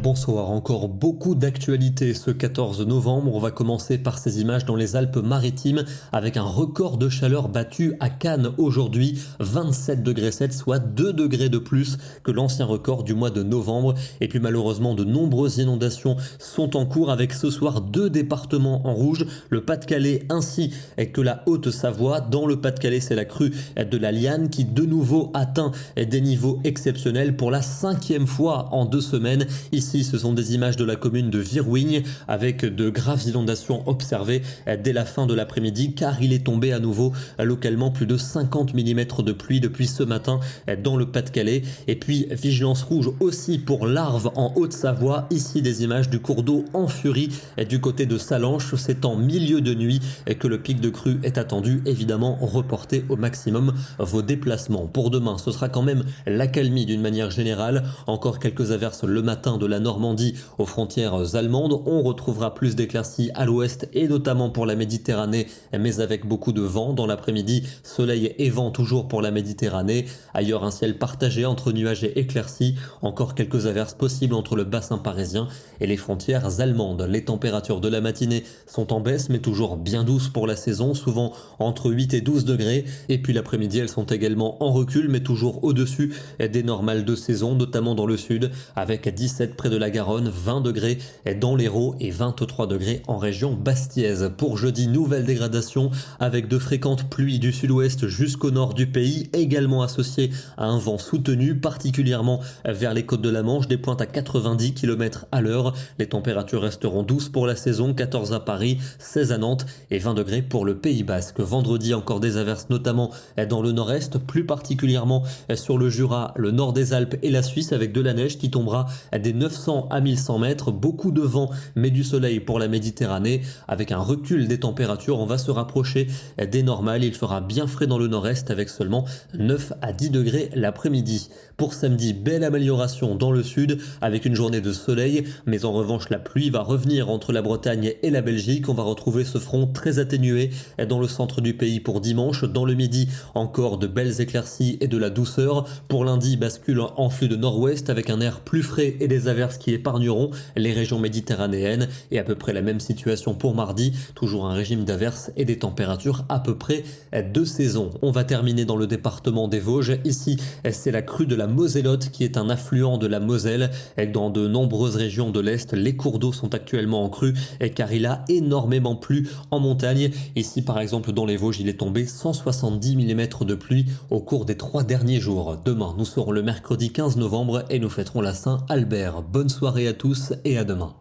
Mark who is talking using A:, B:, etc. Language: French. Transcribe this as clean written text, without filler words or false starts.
A: Bonsoir, encore beaucoup d'actualités ce 14 novembre. On va commencer par ces images dans les Alpes-Maritimes avec un record de chaleur battu à Cannes aujourd'hui, 27 degrés 7, soit 2 degrés de plus que l'ancien record du mois de novembre. Et puis malheureusement, de nombreuses inondations sont en cours avec ce soir 2 départements en rouge, le Pas-de-Calais ainsi que la Haute-Savoie. Dans le Pas-de-Calais, c'est la crue de la Liane qui de nouveau atteint des niveaux exceptionnels pour la 5e fois en 2 semaines. Ici, ce sont des images de la commune de Virwing avec de graves inondations observées dès la fin de l'après-midi car il est tombé à nouveau localement plus de 50 mm de pluie depuis ce matin dans le Pas-de-Calais. Et puis vigilance rouge aussi pour l'Arve en Haute-Savoie. Ici des images du cours d'eau en furie du côté de Salanches. C'est en milieu de nuit que le pic de crue est attendu. Évidemment, reportez au maximum vos déplacements. Pour demain, ce sera quand même l'accalmie d'une manière générale. Encore quelques averses le matin de la Normandie aux frontières allemandes. On retrouvera plus d'éclaircies à l'ouest et notamment pour la Méditerranée, mais avec beaucoup de vent. Dans l'après-midi, soleil et vent toujours pour la Méditerranée. Ailleurs, un ciel partagé entre nuages et éclaircies. Encore quelques averses possibles entre le bassin parisien et les frontières allemandes. Les températures de la matinée sont en baisse, mais toujours bien douces pour la saison, souvent entre 8 et 12 degrés. Et puis l'après-midi, elles sont également en recul, mais toujours au-dessus des normales de saison, notamment dans le sud, avec 17 près de la Garonne, 20 degrés dans l'Hérault et 23 degrés en région bastiaise. Pour jeudi, nouvelle dégradation avec de fréquentes pluies du sud-ouest jusqu'au nord du pays, également associées à un vent soutenu, particulièrement vers les côtes de la Manche, des pointes à 90 km à l'heure. Les températures resteront douces pour la saison, 14 à Paris, 16 à Nantes et 20 degrés pour le Pays Basque. Vendredi, encore des averses, notamment dans le nord-est, plus particulièrement sur le Jura, le nord des Alpes et la Suisse, avec de la neige qui tombera des 900 à 1100 mètres. Beaucoup de vent, mais du soleil pour la Méditerranée. Avec un recul des températures, on va se rapprocher des normales. Il fera bien frais dans le nord-est avec seulement 9 à 10 degrés l'après-midi. Pour samedi, belle amélioration dans le sud avec une journée de soleil, mais en revanche la pluie va revenir entre la Bretagne et la Belgique. On va retrouver ce front très atténué dans le centre du pays pour dimanche. Dans le midi, encore de belles éclaircies et de la douceur. Pour lundi, bascule en flux de nord-ouest avec un air plus frais et des averses qui épargneront les régions méditerranéennes. Et à peu près la même situation pour mardi, toujours un régime d'averses et des températures à peu près de saison. On va terminer dans le département des Vosges. Ici, c'est la crue de la Moselotte qui est un affluent de la Moselle. Dans de nombreuses régions de l'Est, les cours d'eau sont actuellement en crue car il a énormément plu en montagne. Ici, par exemple, dans les Vosges, il est tombé 170 mm de pluie au cours des 3 derniers jours. Demain, nous serons le mercredi 15 novembre et nous fêterons la Saint-Albert. Bonne soirée à tous et à demain.